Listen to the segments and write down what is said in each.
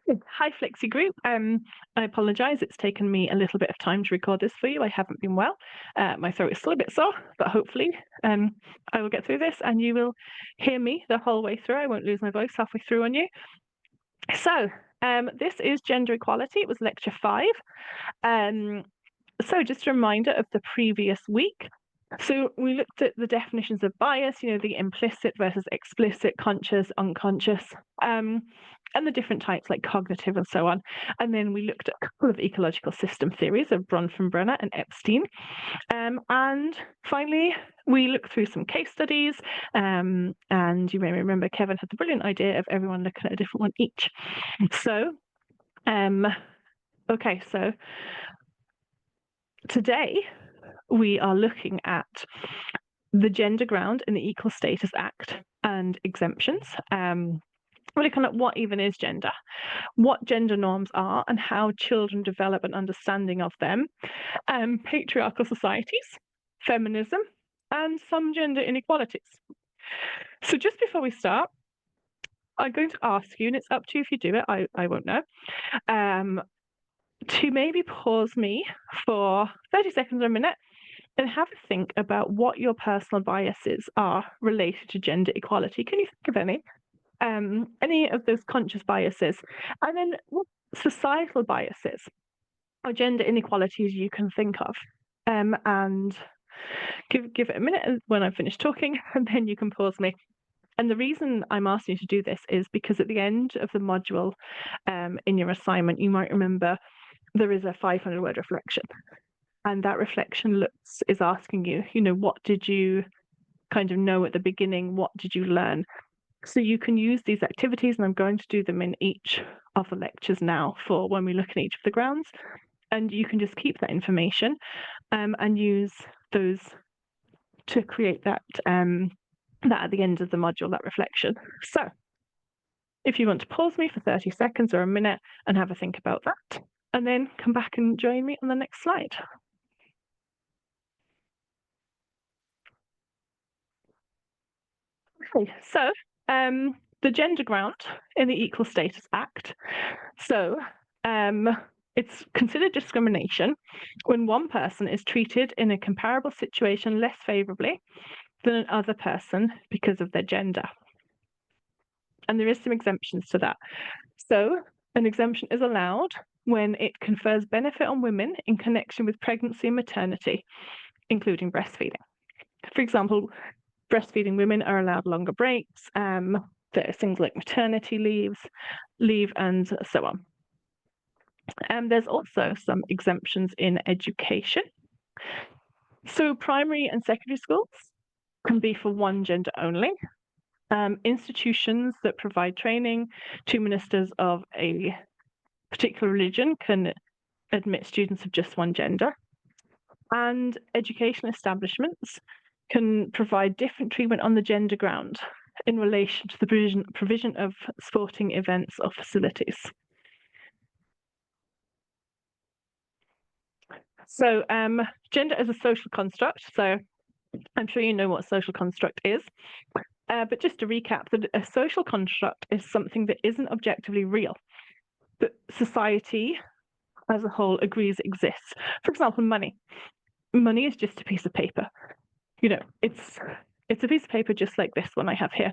Hi, Flexi Group. I apologise. It's taken me a little bit of time to record this for you. I haven't been well. My throat is still a bit sore, but hopefully, I will get through this and you will hear me the whole way through. I won't lose my voice halfway through on you. So, this is gender equality. It was lecture 5. So just a reminder of the previous week. So we looked at the definitions of bias, the implicit versus explicit, conscious, unconscious, and the different types like cognitive and so on. And then we looked at a couple of ecological system theories of Bronfenbrenner and Epstein. And finally, we looked through some case studies, and you may remember Kevin had the brilliant idea of everyone looking at a different one each. So, okay, so today we are looking at the gender ground in the Equal Status Act and exemptions. We're looking at what even is gender, what gender norms are, and how children develop an understanding of them, patriarchal societies, feminism, and some gender inequalities. So just before we start, I'm going to ask you, and it's up to you if you do it, I won't know, to maybe pause me for 30 seconds or a minute and have a think about what your personal biases are related to gender equality. Can you think of any of those conscious biases? And then what societal biases or gender inequalities you can think of? And give it a minute when I'm finished talking, and then you can pause me. And the reason I'm asking you to do this is because at the end of the module, in your assignment, you might remember there is a 500-word reflection. And that reflection is asking you, what did you kind of know at the beginning? What did you learn? So you can use these activities, and I'm going to do them in each of the lectures now for when we look at each of the grounds. And you can just keep that information and use those to create that at the end of the module, that reflection. So if you want to pause me for 30 seconds or a minute and have a think about that, and then come back and join me on the next slide. Okay, so the gender ground in the Equal Status Act. So it's considered discrimination when one person is treated in a comparable situation less favourably than another person because of their gender. And there is some exemptions to that. So an exemption is allowed when it confers benefit on women in connection with pregnancy and maternity, including breastfeeding. For example, breastfeeding women are allowed longer breaks. There are things like maternity leave, and so on. There's also some exemptions in education. So primary and secondary schools can be for one gender only. Institutions that provide training to ministers of a particular religion can admit students of just one gender. And educational establishments can provide different treatment on the gender ground in relation to the provision of sporting events or facilities. So gender is a social construct. So I'm sure you know what social construct is. But just to recap, that a social construct is something that isn't objectively real, but society as a whole agrees exists. For example, money. Money is just a piece of paper. It's a piece of paper just like this one I have here.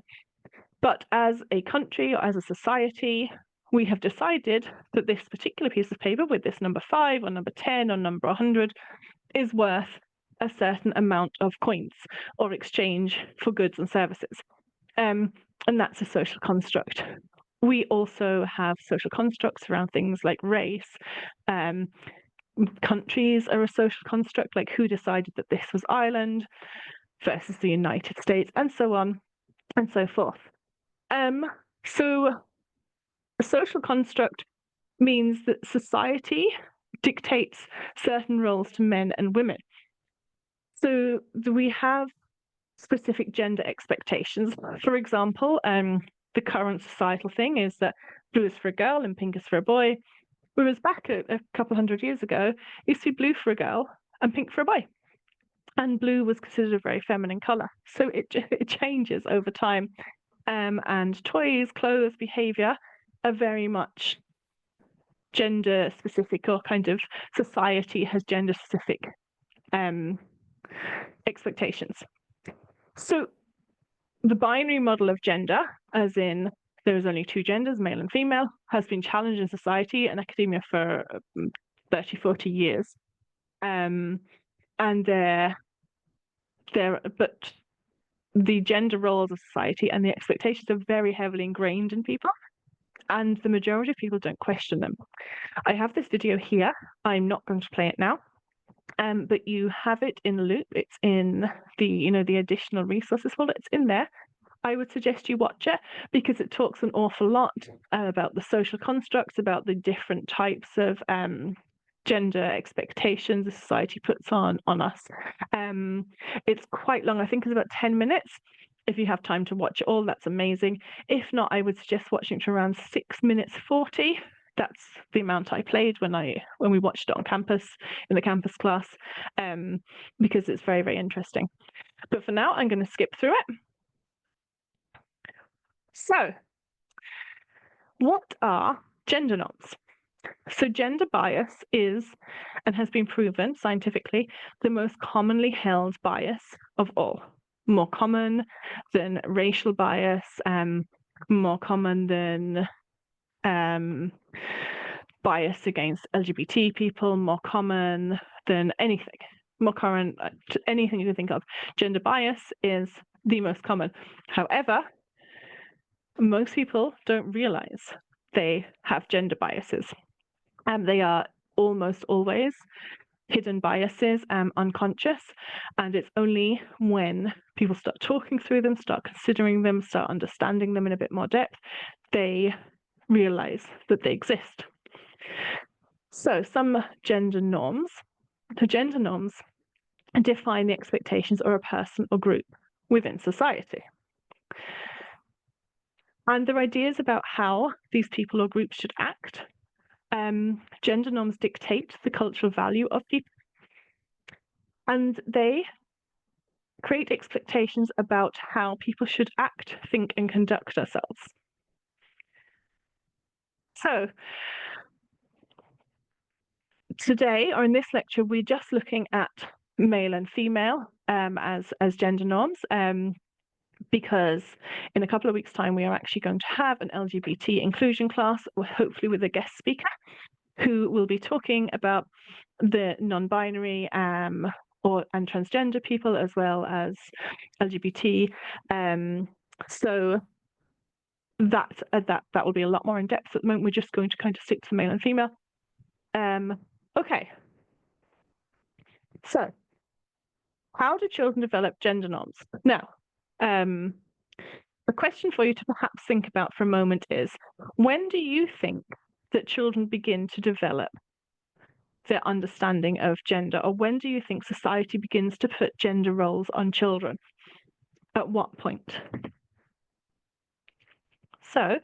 But as a country or as a society, we have decided that this particular piece of paper with this number 5 or number 10 or number 100 is worth a certain amount of coins or exchange for goods and services. And that's a social construct. We also have social constructs around things like race. Countries are a social construct, like who decided that this was Ireland versus the United States, and so on and so forth. So a social construct means that society dictates certain roles to men and women. So we have specific gender expectations. For example, the current societal thing is that blue is for a girl and pink is for a boy, whereas back a couple hundred years ago, it used to be blue for a girl and pink for a boy. And blue was considered a very feminine colour. So it changes over time. And toys, clothes, behaviour are very much gender specific, or kind of society has gender specific expectations. So the binary model of gender, as in there's only two genders, male and female, has been challenged in society and academia for 30, 40 years. But the gender roles of society and the expectations are very heavily ingrained in people, and the majority of people don't question them. I have this video here. I'm not going to play it now, but you have it in Loop. It's in the additional resources folder. It's in there. I would suggest you watch it because it talks an awful lot about the social constructs, about the different types of gender expectations the society puts on us. It's quite long. I think it's about 10 minutes. If you have time to watch it all, that's amazing. If not, I would suggest watching it around 6 minutes 40. That's the amount I played when we watched it on campus in the campus class, because it's very, very interesting. But for now, I'm going to skip through it. So, what are gender norms? So gender bias is, and has been proven scientifically, the most commonly held bias of all. More common than racial bias, more common than bias against LGBT people, more common than anything. More common, anything you can think of. Gender bias is the most common. However, most people don't realize they have gender biases. They are almost always hidden biases, unconscious, and it's only when people start talking through them, start considering them, start understanding them in a bit more depth, they realize that they exist. So some gender norms. The gender norms define the expectations of a person or group within society. And there are ideas about how these people or groups should act. Gender norms dictate the cultural value of people, and they create expectations about how people should act, think, and conduct ourselves. So today, or in this lecture, we're just looking at male and female as gender norms, because in a couple of weeks' time, we are actually going to have an LGBT inclusion class, hopefully with a guest speaker, who will be talking about the non-binary and transgender people, as well as LGBT. So that will be a lot more in depth. At the moment, we're just going to kind of stick to male and female. Okay. So, how do children develop gender norms? Now, a question for you to perhaps think about for a moment is, when do you think that children begin to develop their understanding of gender, or when do you think society begins to put gender roles on children? At what point? So,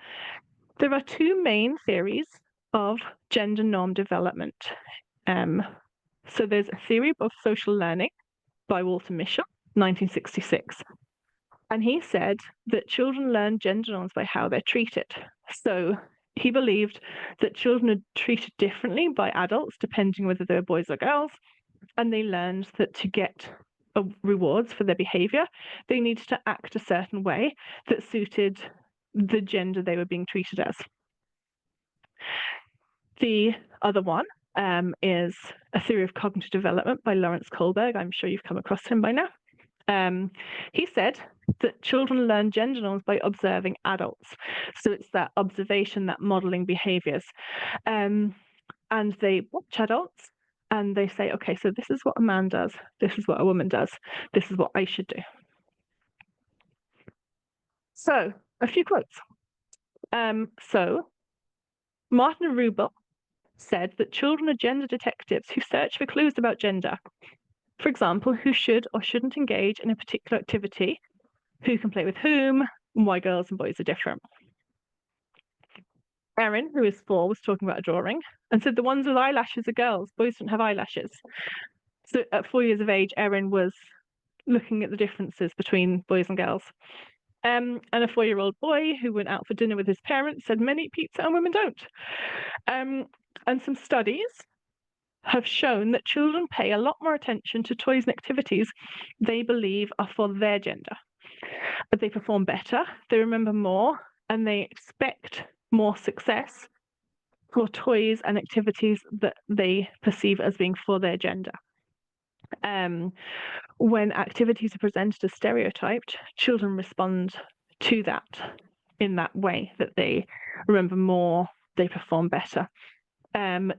there are two main theories of gender norm development. So there's a theory of social learning by Walter Mischel, 1966. And he said that children learn gender norms by how they're treated. So he believed that children are treated differently by adults depending whether they're boys or girls. And they learned that to get rewards for their behavior, they needed to act a certain way that suited the gender they were being treated as. The other one is a theory of cognitive development by Lawrence Kohlberg. I'm sure you've come across him by now. He said that children learn gender norms by observing adults. So it's that observation, that modeling behaviors. And they watch adults and they say, okay, so this is what a man does. This is what a woman does. This is what I should do. So a few quotes. So Martin Rubel said that children are gender detectives who search for clues about gender. For example, who should or shouldn't engage in a particular activity, who can play with whom, and why girls and boys are different. Erin, who is 4, was talking about a drawing and said the ones with eyelashes are girls, boys don't have eyelashes. So at 4 years of age, Erin was looking at the differences between boys and girls. And a 4-year-old boy who went out for dinner with his parents said men eat pizza and women don't. And some studies have shown that children pay a lot more attention to toys and activities they believe are for their gender. But they perform better, they remember more, and they expect more success for toys and activities that they perceive as being for their gender. When activities are presented as stereotyped, children respond to that in that way, that they remember more, they perform better.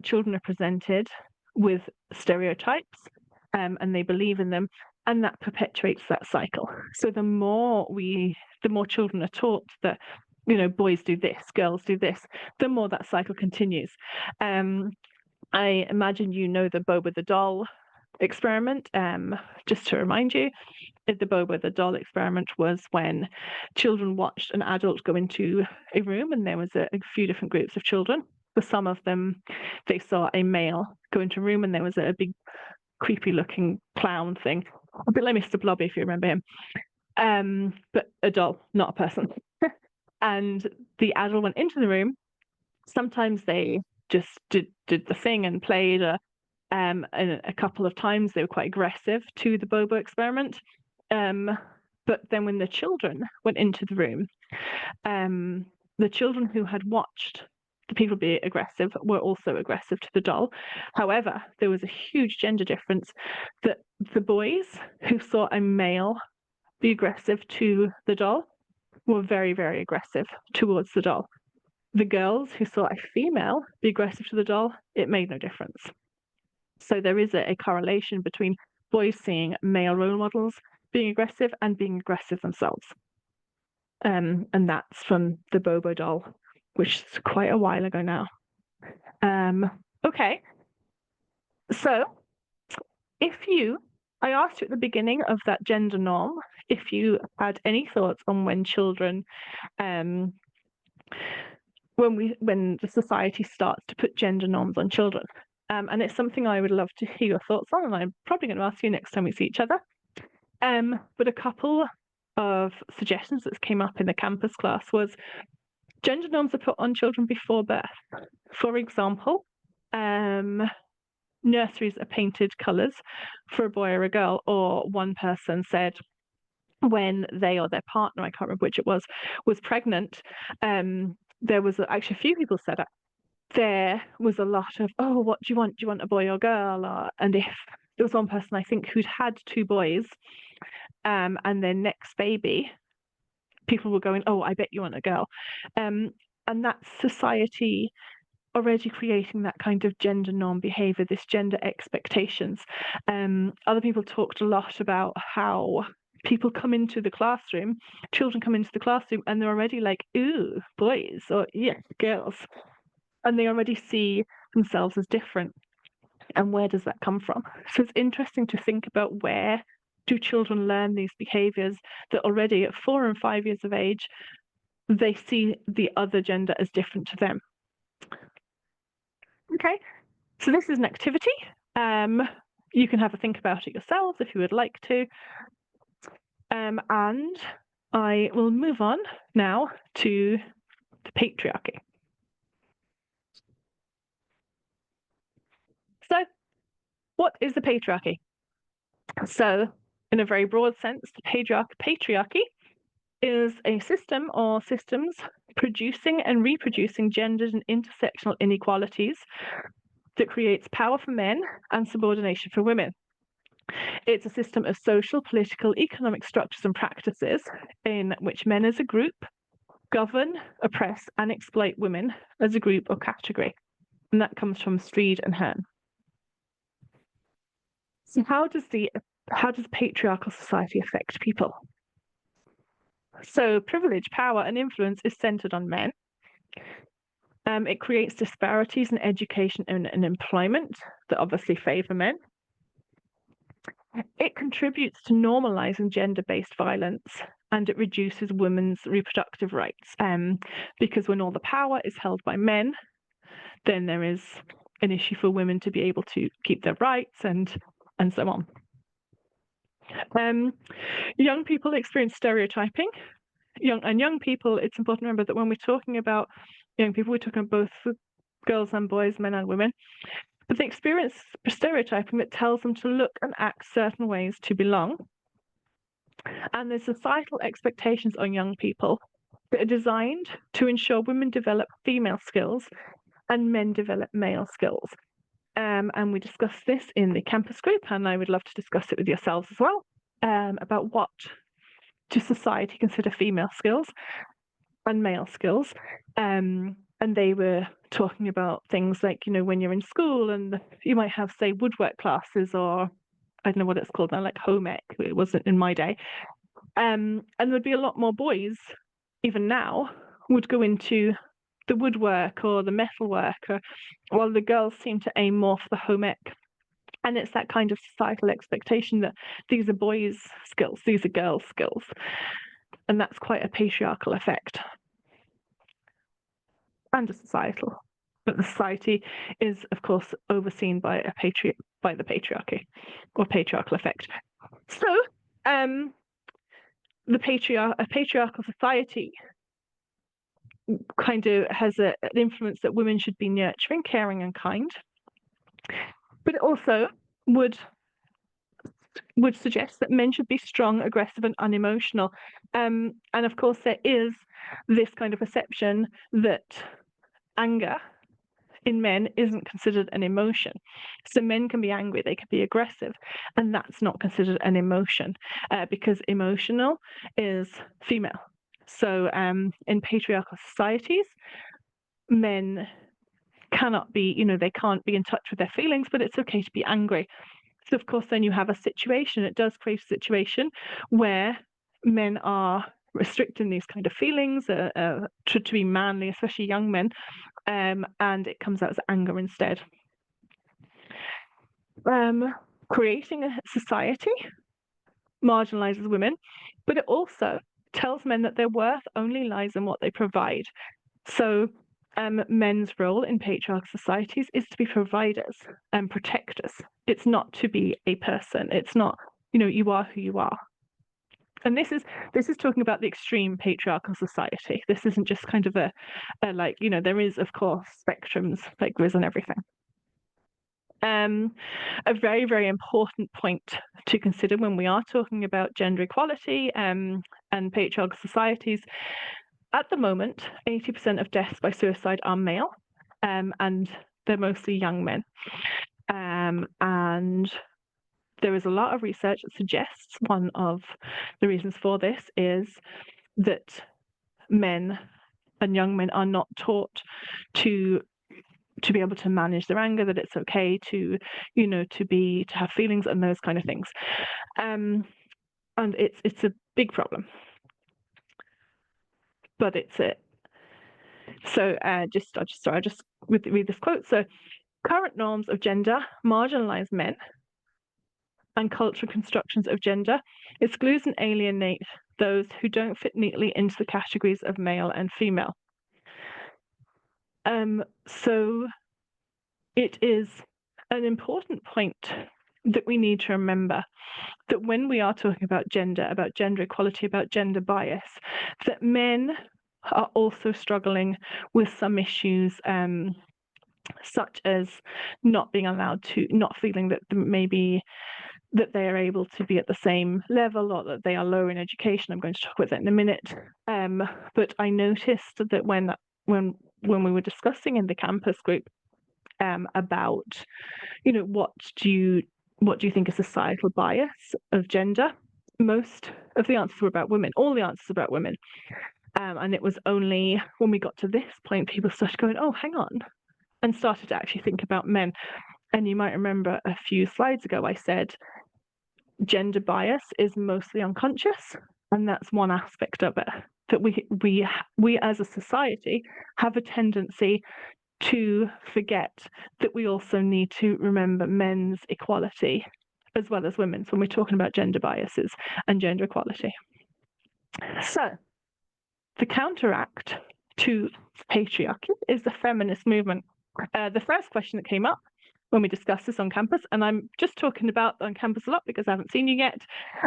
Children are presented with stereotypes and they believe in them, and that perpetuates that cycle. So the more children are taught that, you know, boys do this, girls do this, the more that cycle continues. I imagine you know the Bobo the Doll experiment. Just to remind you, the Bobo the Doll experiment was when children watched an adult go into a room, and there was a few different groups of children. For some of them, they saw a male go into a room, and there was a big creepy looking clown thing, a bit like Mr. Blobby, if you remember him, but a doll, not a person. And the adult went into the room. Sometimes they just did the thing and played, and a couple of times they were quite aggressive to the Bobo experiment. But then when the children went into the room, the children who had watched the people be aggressive were also aggressive to the doll. However, there was a huge gender difference, that the boys who saw a male be aggressive to the doll were very, very aggressive towards the doll. The girls who saw a female be aggressive to the doll, it made no difference. So there is a correlation between boys seeing male role models being aggressive and being aggressive themselves. And that's from the Bobo doll, which is quite a while ago now. Okay. So I asked you at the beginning of that gender norm, if you had any thoughts on when children, when the society starts to put gender norms on children. And it's something I would love to hear your thoughts on, and I'm probably going to ask you next time we see each other. But a couple of suggestions that came up in the campus class was gender norms are put on children before birth. For example, nurseries are painted colours for a boy or a girl, or one person said when they or their partner, I can't remember which it was pregnant, there was actually a few people said that there was a lot of, oh, what do you want? Do you want a boy or girl? And if there was one person, I think, who'd had two boys, and their next baby, people were going, oh, I bet you want a girl. And that's society already creating that kind of gender norm behavior, this gender expectations. Other people talked a lot about how people come into the classroom, children come into the classroom, and they're already like, ooh, boys, or yeah, girls. And they already see themselves as different. And where does that come from? So it's interesting to think about, where do children learn these behaviors that already at 4 and 5 years of age, they see the other gender as different to them. Okay, so this is an activity. You can have a think about it yourselves if you would like to. And I will move on now to the patriarchy. So, what is the patriarchy? So, in a very broad sense, the patriarchy is a system or systems producing and reproducing gendered and intersectional inequalities that creates power for men and subordination for women. It's a system of social, political, economic structures and practices in which men as a group govern, oppress, and exploit women as a group or category. And that comes from Streed and Hearn. So how does patriarchal society affect people? So privilege, power, and influence is centered on men. It creates disparities in education and employment that obviously favor men. It contributes to normalizing gender-based violence, and it reduces women's reproductive rights. Because when all the power is held by men, then there is an issue for women to be able to keep their rights and so on. Young people experience stereotyping. Young people, it's important to remember that when we're talking about young people, we're talking about both girls and boys, men and women, but they experience stereotyping that tells them to look and act certain ways to belong. And there's societal expectations on young people that are designed to ensure women develop female skills and men develop male skills. And we discussed this in the campus group, and I would love to discuss it with yourselves as well, about what does society consider female skills and male skills. And they were talking about things like, when you're in school and you might have, say, woodwork classes, or I don't know what it's called now, like home ec. It wasn't in my day. And there'd be a lot more boys, even now, would go into the woodwork or the metalwork, while the girls seem to aim more for the home ec. And it's that kind of societal expectation that these are boys' skills, these are girls' skills. And that's quite a patriarchal effect. And a societal. But the society is, of course, overseen by the patriarchy or patriarchal effect. So, a patriarchal society kind of has an influence that women should be nurturing, caring, and kind. But it also would suggest that men should be strong, aggressive, and unemotional. And of course, there is this kind of perception that anger in men isn't considered an emotion. So men can be angry, they can be aggressive, and that's not considered an emotion, because emotional is female. So in patriarchal societies, men cannot be, they can't be in touch with their feelings, but it's okay to be angry. So of course, then you have a situation, it does create a situation where men are restricting these kind of feelings to be manly, especially young men, and it comes out as anger instead. Creating a society marginalizes women, but it also tells men that their worth only lies in what they provide. So men's role in patriarchal societies is to be providers and protectors. It's not to be a person. It's not, you are who you are. And this is talking about the extreme patriarchal society. This isn't just kind of a there is, of course, spectrums like there is on everything. A very, very important point to consider when we are talking about gender equality and patriarchal societies. At the moment, 80% of deaths by suicide are male, and they're mostly young men. And there is a lot of research that suggests one of the reasons for this is that men and young men are not taught to be able to manage their anger, that it's okay to have feelings and those kind of things. And it's a big problem. But it's it. So I'll just read this quote. So, current norms of gender marginalize men, and cultural constructions of gender exclude and alienate those who don't fit neatly into the categories of male and female. So it is an important point that we need to remember that when we are talking about gender equality, about gender bias, that men are also struggling with some issues, such as not being allowed to, not feeling that maybe that they are able to be at the same level, or that they are lower in education. I'm going to talk about that in a minute. But I noticed that when we were discussing in the campus group about, what do you think is societal bias of gender, most of the answers were about women. All the answers about women. And it was only when we got to this point, people started going, oh, hang on, and started to actually think about men. And you might remember a few slides ago, I said gender bias is mostly unconscious. And that's one aspect of it, that we as a society have a tendency to forget that we also need to remember men's equality as well as women's when we're talking about gender biases and gender equality. So, the counteract to patriarchy is the feminist movement. The first question that came up when we discussed this on campus, and I'm just talking about on campus a lot because I haven't seen you yet,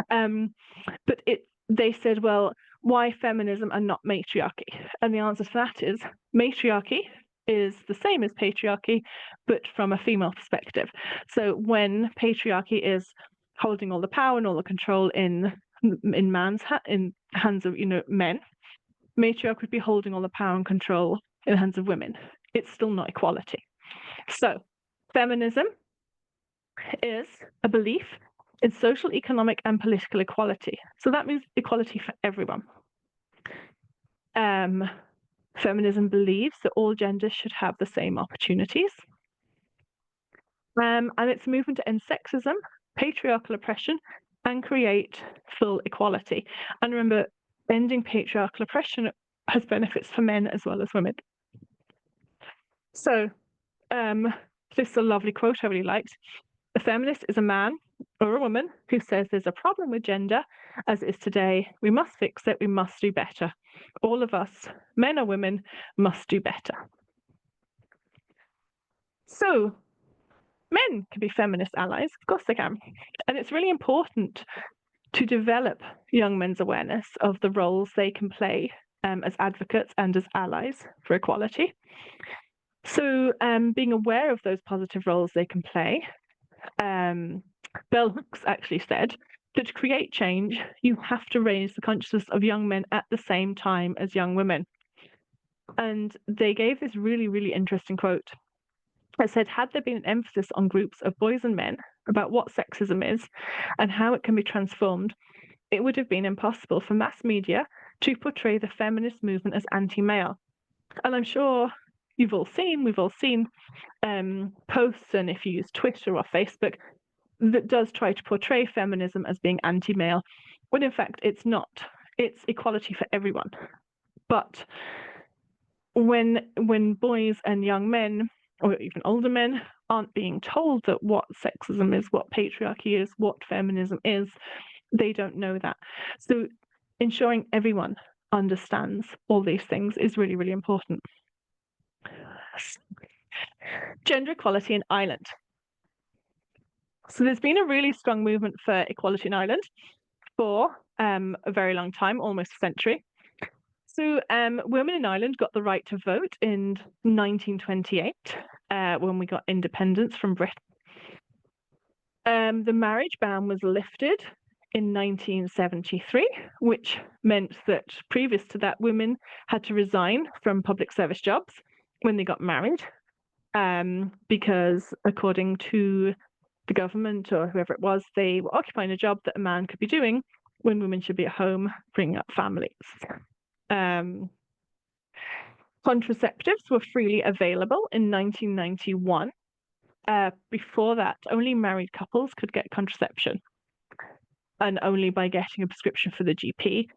but they said, well, why feminism and not matriarchy? And the answer to that is matriarchy is the same as patriarchy, but from a female perspective. So when patriarchy is holding all the power and all the control in hands of men, matriarch would be holding all the power and control in the hands of women. It's still not equality. So feminism is a belief in social, economic, and political equality. So that means equality for everyone. Feminism believes that all genders should have the same opportunities. And it's a movement to end sexism, patriarchal oppression, and create full equality. And remember, ending patriarchal oppression has benefits for men as well as women. So this is a lovely quote I really liked. A feminist is a man or a woman who says there's a problem with gender as it is today. We must fix it. We must do better. All of us, men or women, must do better. So men can be feminist allies. Of course they can. And it's really important to develop young men's awareness of the roles they can play as advocates and as allies for equality. So being aware of those positive roles they can play, Bell Hooks actually said that to create change, you have to raise the consciousness of young men at the same time as young women. And they gave this really, really interesting quote. It said, had there been an emphasis on groups of boys and men about what sexism is and how it can be transformed, it would have been impossible for mass media to portray the feminist movement as anti-male. And I'm sure we've all seen posts, and if you use Twitter or Facebook, that does try to portray feminism as being anti-male, when in fact it's not. It's equality for everyone. But when boys and young men, or even older men, aren't being told that what sexism is, what patriarchy is, what feminism is, they don't know that. So ensuring everyone understands all these things is really, really important. Gender equality in Ireland. So there's been a really strong movement for equality in Ireland for a very long time, almost a century. So women in Ireland got the right to vote in 1928 when we got independence from Britain. The marriage ban was lifted in 1973, which meant that previous to that, women had to resign from public service jobs when they got married, because according to the government or whoever it was, they were occupying a job that a man could be doing when women should be at home bringing up families. Contraceptives were freely available in 1991. Before that, only married couples could get contraception, and only by getting a prescription for the GP.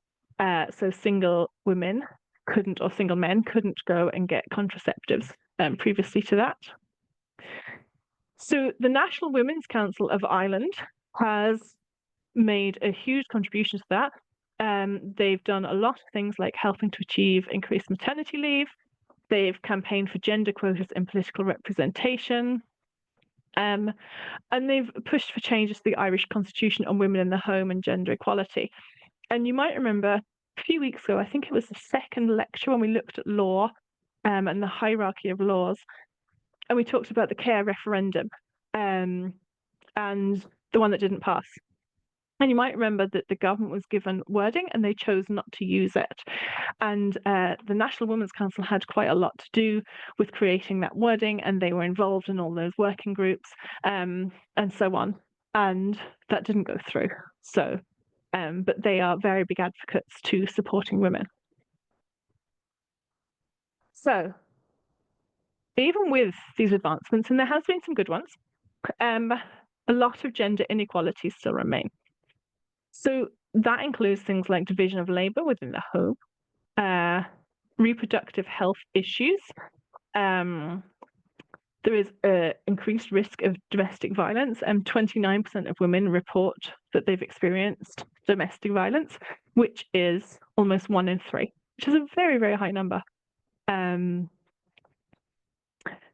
So single women couldn't, or single men couldn't go and get contraceptives previously to that. So the National Women's Council of Ireland has made a huge contribution to that. They've done a lot of things like helping to achieve increased maternity leave. They've campaigned for gender quotas in political representation. And they've pushed for changes to the Irish Constitution on women in the home and gender equality. And you might remember a few weeks ago, I think it was the second lecture when we looked at law and the hierarchy of laws. And we talked about the care referendum and the one that didn't pass. And you might remember that the government was given wording and they chose not to use it. And the National Women's Council had quite a lot to do with creating that wording, and they were involved in all those working groups and so on. And that didn't go through. So, but they are very big advocates to supporting women. So, even with these advancements, and there has been some good ones, a lot of gender inequalities still remain. So that includes things like division of labor within the home, reproductive health issues. There is an increased risk of domestic violence, and 29% of women report that they've experienced domestic violence, which is almost 1 in 3, which is a very, very high number.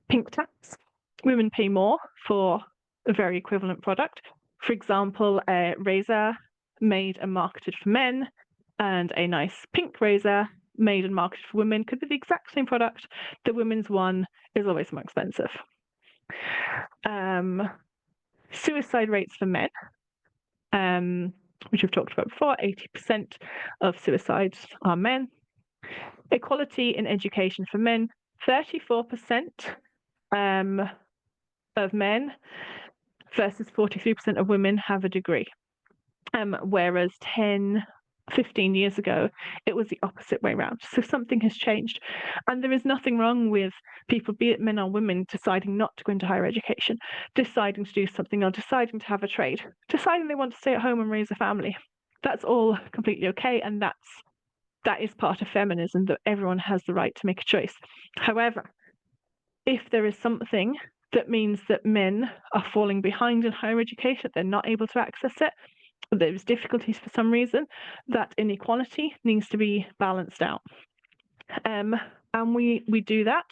Pink tax. Women pay more for a very equivalent product. For example, a razor made and marketed for men and a nice pink razor made and marketed for women could be the exact same product. The women's one is always more expensive. Suicide rates for men, which we've talked about before, 80% of suicides are men. Equality in education for men, 34% of men versus 43% of women have a degree. Whereas 10-15 years ago, it was the opposite way around. So something has changed. And there is nothing wrong with people, be it men or women, deciding not to go into higher education, deciding to do something, or deciding to have a trade, deciding they want to stay at home and raise a family. That's all completely okay. And that is part of feminism, that everyone has the right to make a choice. However, if there is something that means that men are falling behind in higher education, they're not able to access it, there's difficulties for some reason, that inequality needs to be balanced out. And we do that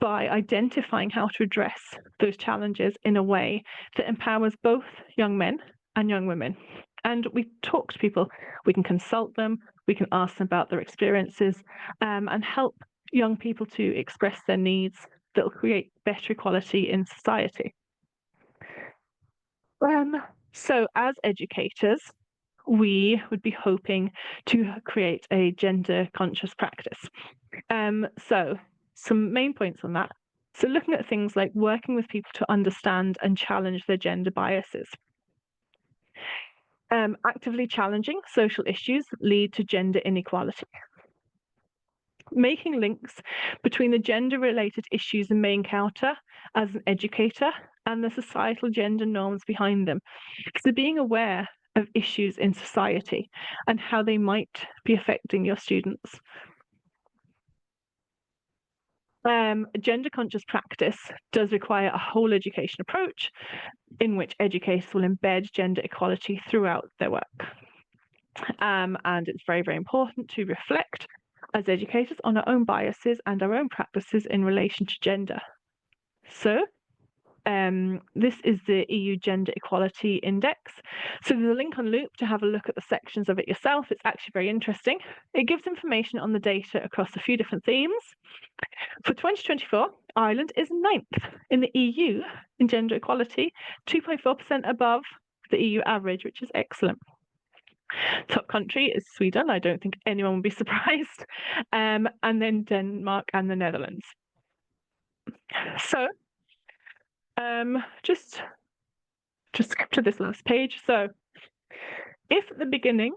by identifying how to address those challenges in a way that empowers both young men and young women. And we talk to people, we can consult them, we can ask them about their experiences, and help young people to express their needs that will create better equality in society. So as educators, we would be hoping to create a gender conscious practice. So some main points on that. So looking at things like working with people to understand and challenge their gender biases. Actively challenging social issues that lead to gender inequality. Making links between the gender-related issues they may encounter as an educator and the societal gender norms behind them. So being aware of issues in society and how they might be affecting your students. Gender conscious practice does require a whole education approach in which educators will embed gender equality throughout their work. And it's very, very important to reflect as educators on our own biases and our own practices in relation to gender. So this is the EU Gender Equality Index. So there's a link on Loop to have a look at the sections of it yourself. It's actually very interesting. It gives information on the data across a few different themes. For 2024, Ireland is 9th in the EU in gender equality, 2.4% above the EU average, which is excellent. Top country is Sweden. I don't think anyone would be surprised. And then Denmark and the Netherlands. So just skip to this last page. So if at the beginning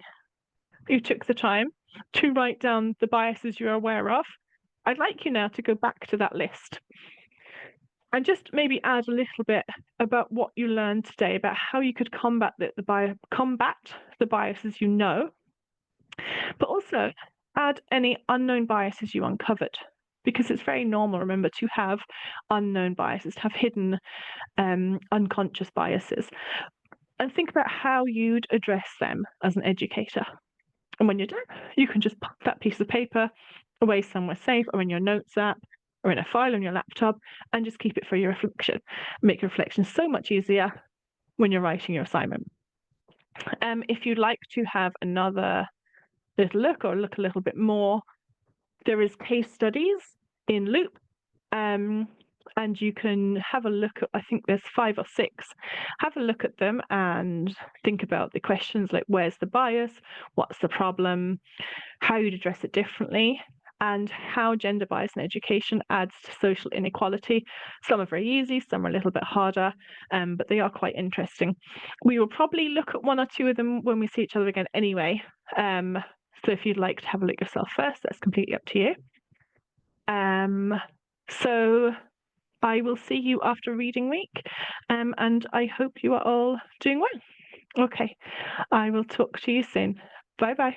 you took the time to write down the biases you're aware of, I'd like you now to go back to that list and just maybe add a little bit about what you learned today, about how you could combat the biases you know, but also add any unknown biases you uncovered. Because it's very normal, remember, to have unknown biases, to have hidden unconscious biases. And think about how you'd address them as an educator. And when you're done, you can just pop that piece of paper away somewhere safe, or in your notes app, or in a file on your laptop, and just keep it for your reflection. Make your reflection so much easier when you're writing your assignment. If you'd like to have another little look or look a little bit more, there is case studies in Loop, and you can have a look at, I think there's 5 or 6. Have a look at them and think about the questions like, where's the bias? What's the problem? How you'd address it differently? And how gender bias in education adds to social inequality. Some are very easy, some are a little bit harder, but they are quite interesting. We will probably look at 1 or 2 of them when we see each other again anyway. So if you'd like to have a look yourself first, that's completely up to you. So I will see you after reading week, and I hope you are all doing well. Okay, I will talk to you soon. Bye-bye.